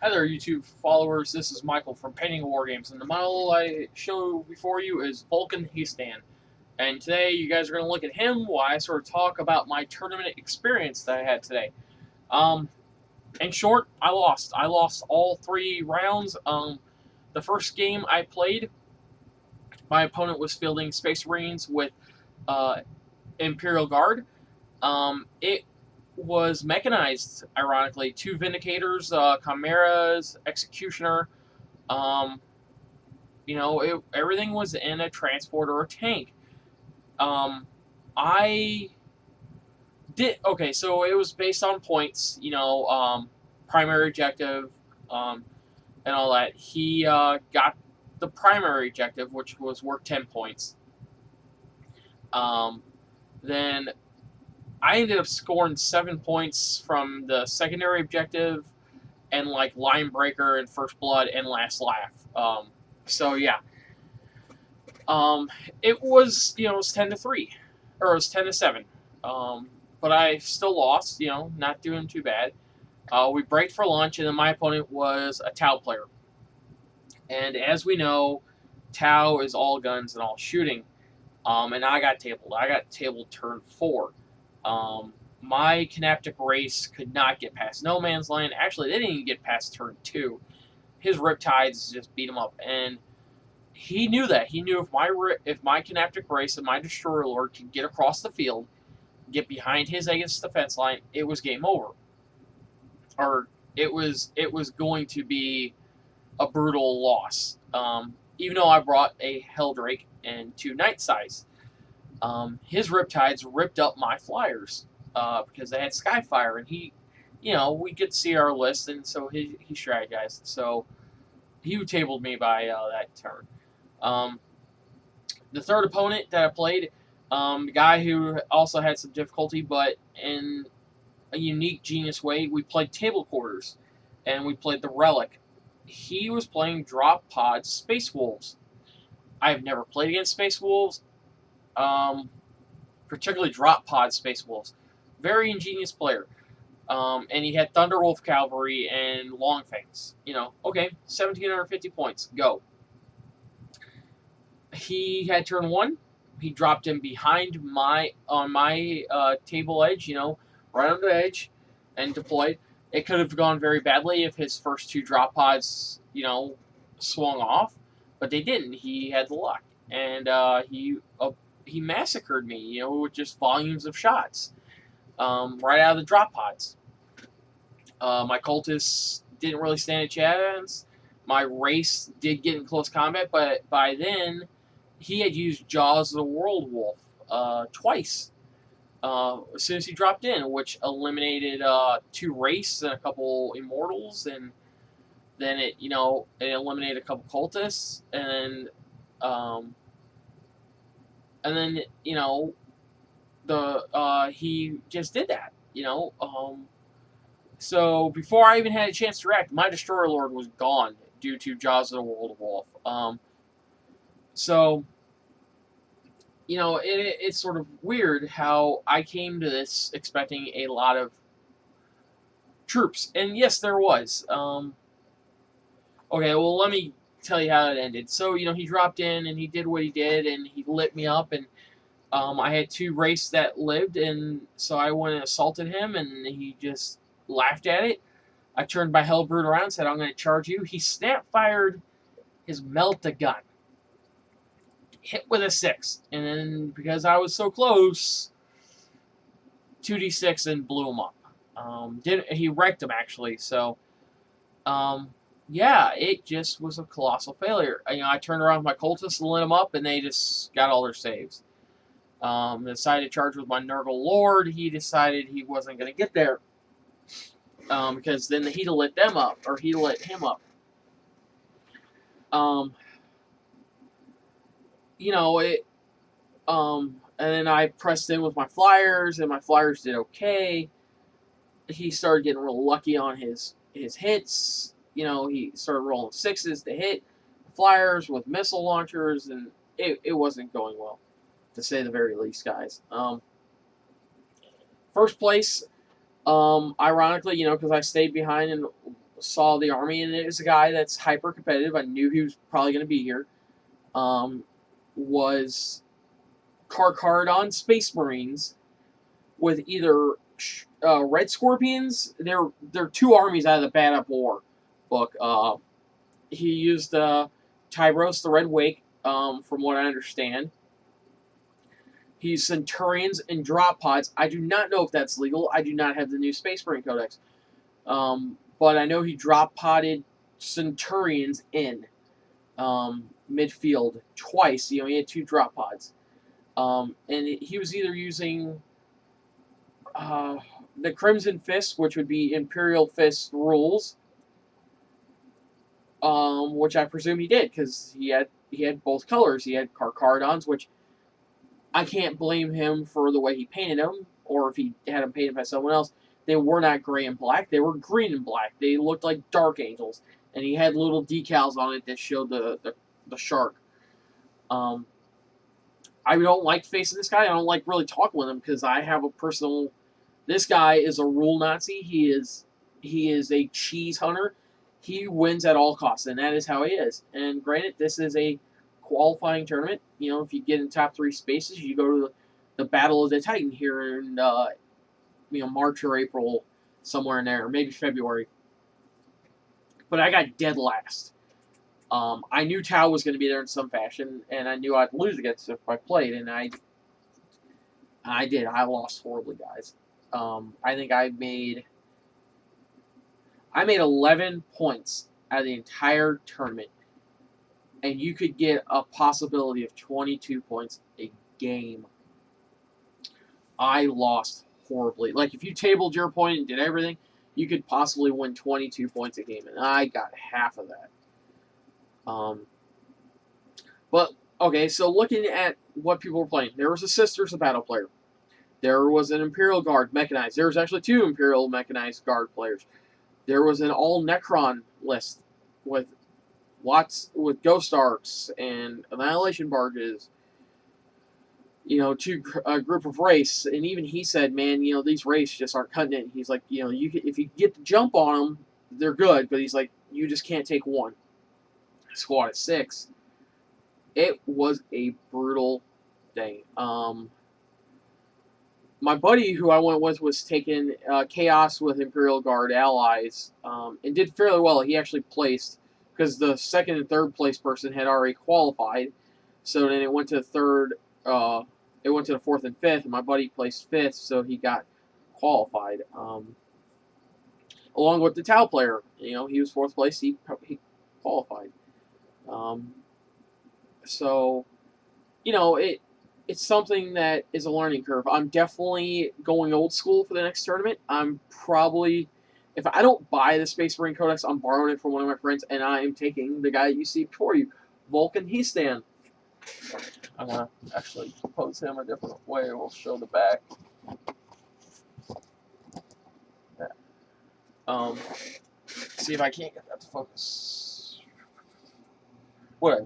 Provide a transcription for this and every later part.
Hi there, YouTube followers. This is Michael from Painting War Games, and the model I show before you is Vulcan Heastan. And today, you guys are going to look at him while I sort of talk about my tournament experience that I had today. Um, in short, I lost. I lost all 3 rounds. The first game I played, my opponent was fielding Space Marines with Imperial Guard. It was mechanized, ironically. 2 Vindicators, Chimeras, Executioner. Um, everything was in a transport or a tank. I did okay, so it was based on points. Primary objective, and all that. He got the primary objective, which was worth 10 points. Um, then I ended up scoring 7 points from the secondary objective and like Line Breaker and First Blood and Last Laugh. So yeah, it was it was 10-3, or it was 10-7. But I still lost. Not doing too bad. We break for lunch, and then my opponent was a Tau player. And as we know, Tau is all guns and all shooting. And I got tabled. I got tabled turn 4. My Canaptic race could not get past No Man's Land. Actually, they didn't even get past turn 2. His Riptides just beat him up, and he knew that. He knew if my Canaptic race and my Destroyer Lord could get across the field, get behind his against the defense line, it was game over. Or it was going to be a brutal loss. Even though I brought a Helldrake and 2 Night Size, his Riptides ripped up my Flyers because they had Skyfire, and we could see our list, and so he strategized. So he tabled me by that turn. The third opponent that I played, the guy who also had some difficulty, but in a unique, genius way, we played Table Quarters, and we played the Relic. He was playing Drop Pod Space Wolves. I have never played against Space Wolves, particularly Drop Pod Space Wolves. Very ingenious player. And he had Thunderwolf Cavalry and Longfangs. Okay, 1,750 points. Go. He had turn 1. He dropped him behind on my table edge, right on the edge, and deployed. It could have gone very badly if his first 2 drop pods, swung off, but they didn't. He had the luck, and he massacred me, with just volumes of shots, right out of the drop pods. My cultists didn't really stand a chance. My race did get in close combat, but by then he had used Jaws of the World Wolf twice as soon as he dropped in, which eliminated 2 race and a couple immortals, and then it eliminated a couple cultists, and then he just did that, So before I even had a chance to react, my Destroyer Lord was gone due to Jaws of the World Wolf. So it's sort of weird how I came to this expecting a lot of troops, and yes, there was. Okay, well, let me tell you how it ended. So he dropped in and he did what he did, and he lit me up, and I had 2 race that lived, and so I went and assaulted him, and he just laughed at it. I turned my Hellbrood around and said, "I'm going to charge you." He snap fired his Melt-A-Gun. Hit with a 6. And then, because I was so close, 2d6 and blew him up. He wrecked him, actually. So, yeah, it just was a colossal failure. I turned around with my cultists and lit them up, and they just got all their saves. Decided to charge with my Nurgle Lord. He decided he wasn't going to get there. Because then he'd have lit them up, or he'd lit him up. And then I pressed in with my Flyers, and my Flyers did okay. He started getting real lucky on his hits. He started rolling 6s to hit Flyers with missile launchers, and it wasn't going well, to say the very least, guys. First place, ironically, because I stayed behind and saw the army, and it was a guy that's hyper competitive. I knew he was probably going to be here. Was Carcharodon Space Marines with either Red Scorpions. They're two armies out of the Bad Up War book. He used Tyros the Red Wake, from what I understand. He's Centurions and Drop Pods. I do not know if that's legal. I do not have the new Space Marine Codex. But I know he drop podded Centurions in midfield twice. He had 2 drop pods. And he was either using the Crimson Fist, which would be Imperial Fist rules, which I presume he did, because he had both colors. He had Carcharodons, which I can't blame him for the way he painted them, or if he had them painted by someone else. They were not gray and black. They were green and black. They looked like Dark Angels, and he had little decals on it that showed the shark. I don't like facing this guy. I don't like really talking with him because I have a personal. This guy is a rule Nazi. He is a cheese hunter. He wins at all costs, and that is how he is. And granted, this is a qualifying tournament. If you get in top 3 spaces, you go to the Battle of the Titan here in March or April, somewhere in there, or maybe February. But I got dead last. I knew Tao was going to be there in some fashion, and I knew I'd lose against him if I played, and I did. I lost horribly, guys. I think I made 11 points out of the entire tournament, and you could get a possibility of 22 points a game. I lost horribly. Like, if you tabled your point and did everything, you could possibly win 22 points a game, and I got half of that. But, okay, so looking at what people were playing, there was a Sisters of Battle player. There was an Imperial Guard mechanized. There was actually 2 Imperial mechanized Guard players. There was an all Necron list with Ghost Arcs and Annihilation Barges. A group of Wraiths, and even he said, man, these Wraiths just aren't cutting it. He's like, if you get the jump on them, they're good, but he's like, you just can't take one. Squad of 6. It was a brutal thing. My buddy who I went with was taking Chaos with Imperial Guard allies, and did fairly well. He actually placed, because the 2nd and 3rd place person had already qualified, so then it went to the 3rd. It went to the 4th and 5th, and my buddy placed 5th, so he got qualified. Along with the Tau player, he was 4th place. He qualified. So, it's something that is a learning curve. I'm definitely going old school for the next tournament. I'm probably, if I don't buy the Space Marine Codex, I'm borrowing it from one of my friends, and I am taking the guy you see before you, Vulcan Heastan. I'm going to actually pose him a different way. We'll show the back. Yeah. See if I can't get that to focus. Whatever.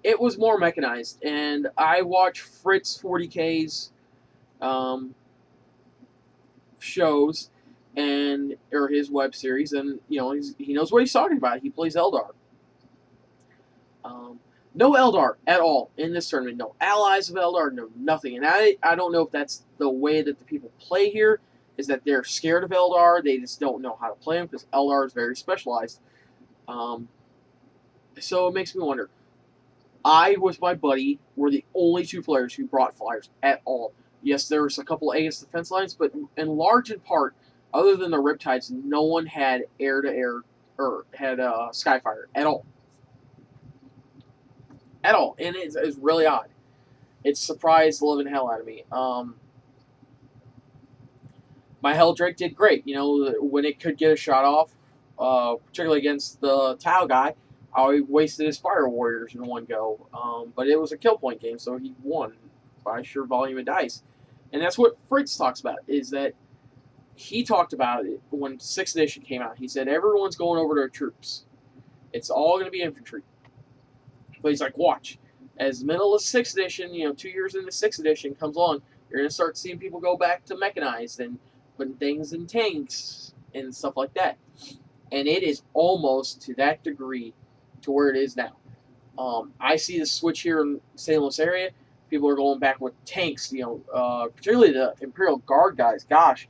It was more mechanized, and I watched Fritz 40K's shows or his web series, and he knows what he's talking about. He plays Eldar. No Eldar at all in this tournament. No allies of Eldar. No nothing. And I don't know if that's the way that the people play here, is that they're scared of Eldar. They just don't know how to play them because Eldar is very specialized. So it makes me wonder. I with my buddy were the only 2 players who brought flyers at all. Yes, there was a couple of Aegis defense lines, but in large in part, other than the Riptides, no one had air-to-air or had Skyfire at all. At all. And it's really odd. It surprised the living hell out of me. My Helldrake did great. When it could get a shot off, particularly against the Tau guy, I wasted his Fire Warriors in one go. But it was a kill point game, so he won by sheer volume of dice. And that's what Fritz talks about, is that he talked about it when 6th edition came out. He said, everyone's going over to our troops. It's all going to be infantry. But he's like, watch. As middle of 6th edition, 2 years into 6th edition comes along, you're going to start seeing people go back to mechanized and dropping things in tanks and stuff like that. And it is almost to that degree to where it is now. I see the switch here in St. Louis area. People are going back with tanks, particularly the Imperial Guard guys. Gosh,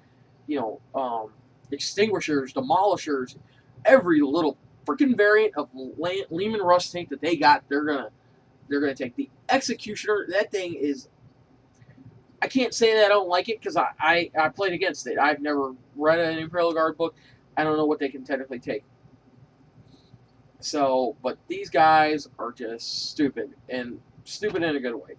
extinguishers, demolishers, every little freaking variant of Lehman Russ tank that they got, they're gonna take. The Executioner, that thing is. I can't say that I don't like it because I played against it. I've never read an Imperial Guard book. I don't know what they can technically take. So, but these guys are just stupid, and stupid in a good way.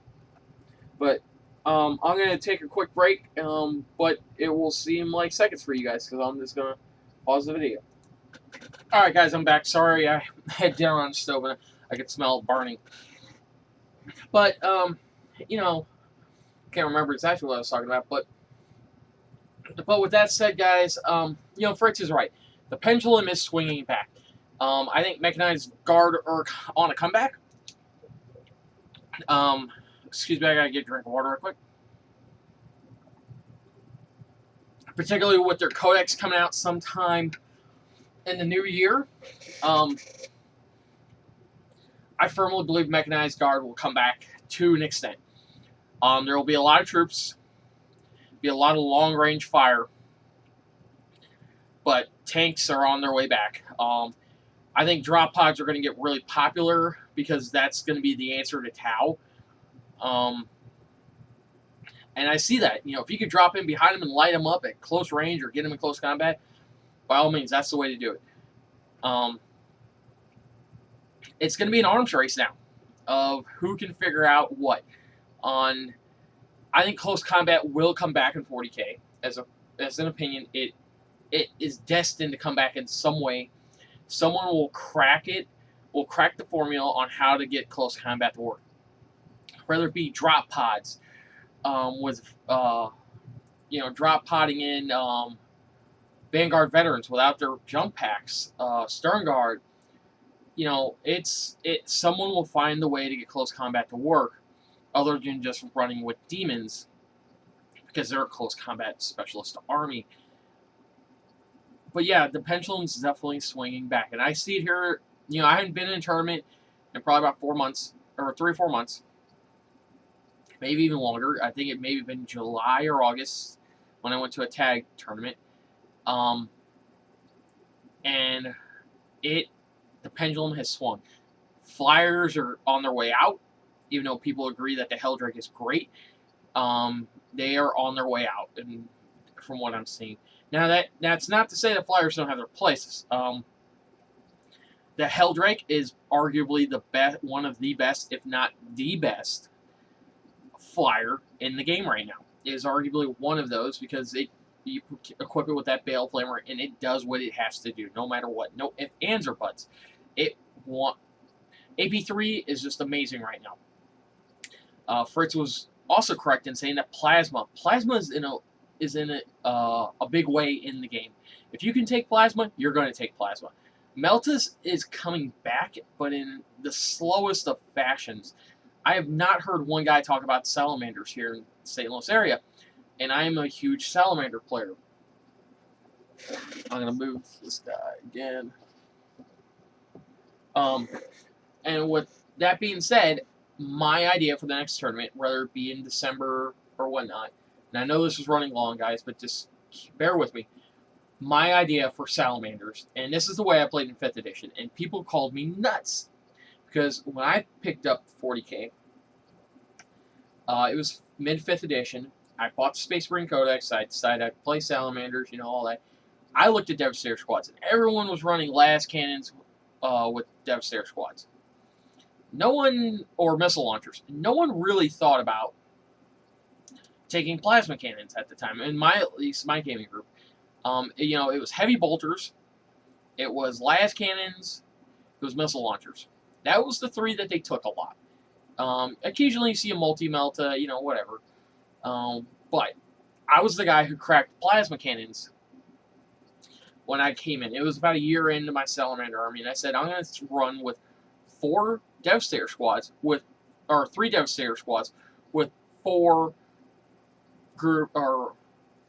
But I'm going to take a quick break, but it will seem like seconds for you guys because I'm just going to pause the video. Alright guys, I'm back. Sorry, I had dinner on the stove and I could smell it burning. But, can't remember exactly what I was talking about, but with that said, guys, Fritz is right. The pendulum is swinging back. I think Mechanized Guard are on a comeback. Excuse me, I gotta get a drink of water real quick. Particularly with their codex coming out sometime in the new year. I firmly believe Mechanized Guard will come back to an extent. There will be a lot of troops, be a lot of long-range fire, but tanks are on their way back. I think drop pods are going to get really popular because that's going to be the answer to Tau. And I see that. If you could drop in behind them and light them up at close range or get them in close combat, by all means, that's the way to do it. It's going to be an arms race now of who can figure out what. I think close combat will come back in 40K. As an opinion, it is destined to come back in some way. Someone will crack it, will crack the formula on how to get close combat to work. Whether it be drop pods, with drop podding in Vanguard veterans without their jump packs, Stern Guard. Someone will find the way to get close combat to work, other than just running with demons, because they're a close combat specialist army. But yeah, the pendulum's definitely swinging back, and I see it here. I haven't been in a tournament in probably about 4 months, or 3 or 4 months, maybe even longer. I think it may have been July or August when I went to a tag tournament, and the pendulum has swung. Flyers are on their way out, even though people agree that the Helldrake is great. They are on their way out, and from what I'm seeing. Now, that's not to say that Flyers don't have their places. The Helldrake is arguably one of the best, if not the best, flyer in the game right now. It is arguably one of those because you equip it with that Bale Flamer, and it does what it has to do, no matter what. No ifs, ands, or buts. AP3 is just amazing right now. Fritz was also correct in saying that Plasma is in a big way in the game. If you can take Plasma, you're going to take Plasma. Meltas is coming back, but in the slowest of fashions. I have not heard one guy talk about Salamanders here in the St. Louis area, and I am a huge Salamander player. I'm going to move this guy again. And with that being said, my idea for the next tournament, whether it be in December or whatnot, and I know this is running long, guys, but just bear with me. My idea for Salamanders, and this is the way I played in 5th edition, and people called me nuts, because when I picked up 40K, it was mid-5th edition. I bought the Space Marine Codex. I decided I'd play Salamanders, all that. I looked at Devastator squads, and everyone was running las cannons with Devastator squads. No one, or missile launchers, no one really thought about taking plasma cannons at the time, at least my gaming group. It was heavy bolters, it was las cannons, it was missile launchers. That was the 3 that they took a lot. Occasionally you see a multi-melta, whatever. But I was the guy who cracked plasma cannons when I came in. It was about a year into my Salamander army, and I said, I'm going to run with 4 Devastator squads, or 3 Devastator squads, with 4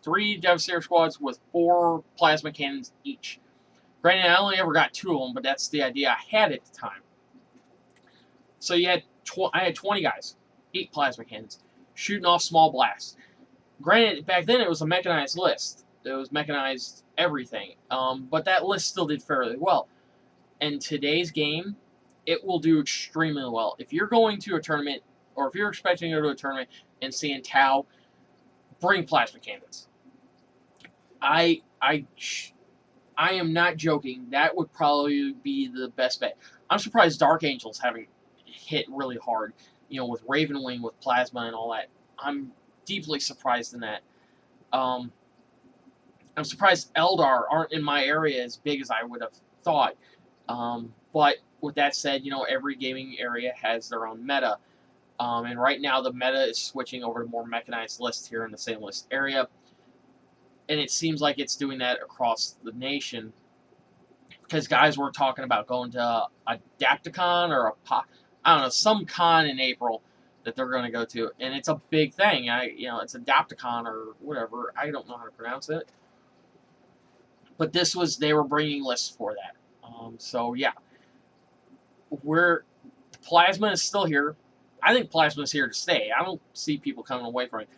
3 Devastator squads with 4 plasma cannons each. Granted, I only ever got 2 of them, but that's the idea I had at the time. So I had 20 guys, 8 plasma cannons, shooting off small blasts. Granted, back then it was a mechanized list. It was mechanized everything, but that list still did fairly well. In today's game, it will do extremely well. If you're going to a tournament, or if you're expecting to go to a tournament and seeing Tau, bring plasma cannons. I am not joking. That would probably be the best bet. I'm surprised Dark Angels haven't hit really hard, with Ravenwing, with plasma and all that. I'm deeply surprised in that. I'm surprised Eldar aren't in my area as big as I would have thought. But with that said, every gaming area has their own meta. And right now the meta is switching over to more mechanized lists here in the same list area. And it seems like it's doing that across the nation. Because guys were talking about going to a Adapticon or I don't know, some con in April that they're going to go to. And it's a big thing. It's Adapticon or whatever. I don't know how to pronounce it. But they were bringing lists for that. So yeah, Plasma is still here. I think Plasma is here to stay. I don't see people coming away from it.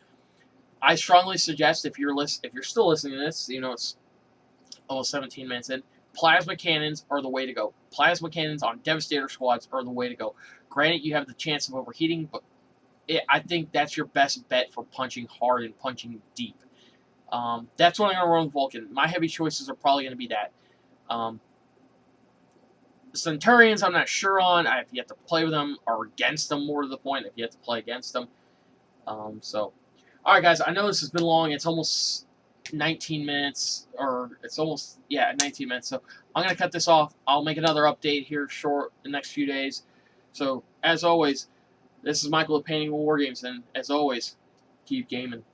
I strongly suggest if you're still listening to this, it's almost 17 minutes in. Plasma cannons are the way to go. Plasma cannons on Devastator squads are the way to go. Granted, you have the chance of overheating, but I think that's your best bet for punching hard and punching deep. That's what I'm going to run with Vulcan. My heavy choices are probably going to be that. Centurions, I'm not sure on. I have yet to play with them or against them, more to the point. I've yet to play against them. All right, guys, I know this has been long. It's almost 19 minutes, or it's almost, 19 minutes. So I'm going to cut this off. I'll make another update here short the next few days. So, as always, this is Michael with Painting War Games, and as always, keep gaming.